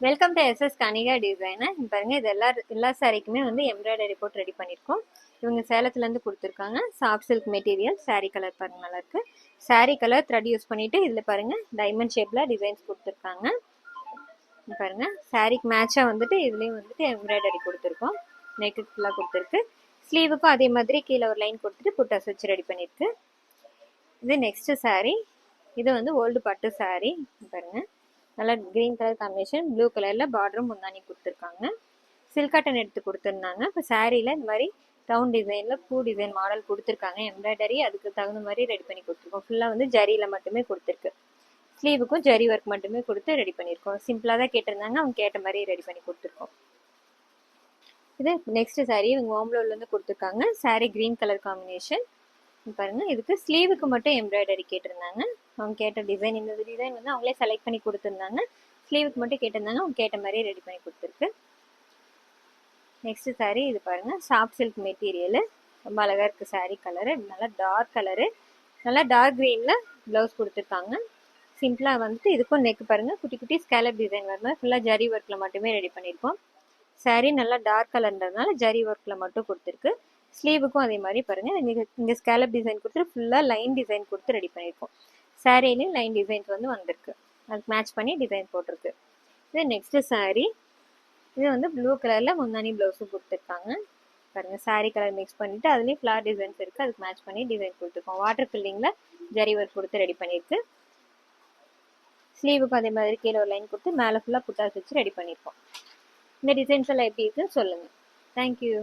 Welcome to SS Kanika designer. பாருங்க, இது எல்லா சாரிக்குமே வந்து எம்ப்ராய்டரி போட்டு ரெடி பண்ணியிருக்கோம். இவங்க சேலத்துலேருந்து கொடுத்துருக்காங்க. Soft silk material. Sari colour பாருங்க, நல்லா இருக்கு. சாரீ கலர் த்ரெட் யூஸ் பண்ணிட்டு இதில் பாருங்க டைமண்ட் ஷேப்ல டிசைன்ஸ் கொடுத்துருக்காங்க. பாருங்க, சாரீக்கு மேட்சாக வந்துட்டு இதுலேயும் வந்துட்டு எம்ப்ராய்டரி கொடுத்துருக்கோம். நெக்கு ஃபுல்லாக கொடுத்துருக்கு. ஸ்லீவுக்கும் அதே மாதிரி கீழே ஒரு லைன் கொடுத்துட்டு புட்டாஸ் வச்சு ரெடி பண்ணியிருக்கு. இது நெக்ஸ்ட் சாரீ. இது வந்து ஓல்டு பட்டு சாரீ. பாருங்க, நல்லா கிரீன் கலர் காம்பினேஷன், ப்ளூ கலரில் பார்டரும் முந்தானி கொடுத்துருக்காங்க. சில்க் காட்டன் எடுத்து கொடுத்துருந்தாங்க. இப்போ சாரியில் இந்த மாதிரி ரவுண்ட் டிசைனில் பூ டிசைன் மாடல் கொடுத்துருக்காங்க. எம்ப்ராய்டரி அதுக்கு தகுந்த மாதிரி ரெடி பண்ணி கொடுத்துருக்கோம். ஃபுல்லாக வந்து ஜரியில் மட்டுமே கொடுத்துருக்கு. ஸ்லீவுக்கும் ஜரி ஒர்க் மட்டுமே கொடுத்து ரெடி பண்ணியிருக்கோம். சிம்பிளாக தான் கேட்டிருந்தாங்க, அவங்க கேட்ட மாதிரி ரெடி பண்ணி கொடுத்துருக்கோம். இது நெக்ஸ்ட் சாரீ இவங்க ஓம்லோலேருந்து கொடுத்துருக்காங்க. Sari green colour combination. பாருங்க, இதுக்கு ஸ்லீவுக்கு மட்டும் எம்ப்ராய்டரி கேட்டிருந்தாங்க. அவங்க கேட்ட டிசைன், இந்த டிசைன் வந்து அவங்களே செலக்ட் பண்ணி கொடுத்துருந்தாங்க. ஸ்லீவுக்கு மட்டும் கேட்டிருந்தாங்க, அவங்க கேட்ட மாதிரி ரெடி பண்ணி கொடுத்துருக்கு. நெக்ஸ்ட் சாரீ இது பாருங்க, சாஃப்ட் சில்க் மெட்டீரியல். ரொம்ப அழகா இருக்கு சாரீ கலரு. நல்லா டார்க் கலரு, நல்லா டார்க் கிரீன்ல பிளவுஸ் கொடுத்துருக்காங்க. சிம்பிளா வந்துட்டு இதுக்கும் நெக் பாருங்க, குட்டி குட்டி ஸ்கேலப் டிசைன் வர மாதிரி ஃபுல்லா ஜரி ஒர்க்ல மட்டுமே ரெடி பண்ணியிருக்கோம். சாரீ நல்லா டார்க் கலர்ன்றதுனால ஜரி ஒர்க்ல மட்டும் கொடுத்துருக்கு. ஸ்லீவுக்கும் அதே மாதிரி பாருங்க, இங்க ஸ்கேலப் டிசைன் கொடுத்துட்டு ஃபுல்லா லைன் டிசைன் கொடுத்து ரெடி பண்ணியிருக்கோம். சாரீலையும் லைன் டிசைன்ஸ் வந்து வந்திருக்கு, அதுக்கு மேட்ச் பண்ணி டிசைன் போட்டிருக்கு. இது நெக்ஸ்ட் சாரீ. இது வந்து ப்ளூ கலர்ல முந்தானி பிளவுஸும் கொடுத்துருக்காங்க. பாருங்க, சாரீ கலர் மிக்ஸ் பண்ணிட்டு அதுலேயும் ஃப்ளார் டிசைன்ஸ் இருக்கு, அதுக்கு மேட்ச் பண்ணி டிசைன் கொடுத்துருக்கோம். வாட்டர் ஃபில்லிங்ல ஜரி ஒர்க் கொடுத்து ரெடி பண்ணியிருக்கு. ஸ்லீவுக்கும் அதே மாதிரி கீழே ஒரு லைன் கொடுத்து மேலே ஃபுல்லாக புட்டாஸ் வச்சு ரெடி பண்ணியிருக்கோம். இந்த டிசைன்ஸ் எல்லாம் எப்படி இருக்குன்னு சொல்லுங்கள். தேங்க்யூ.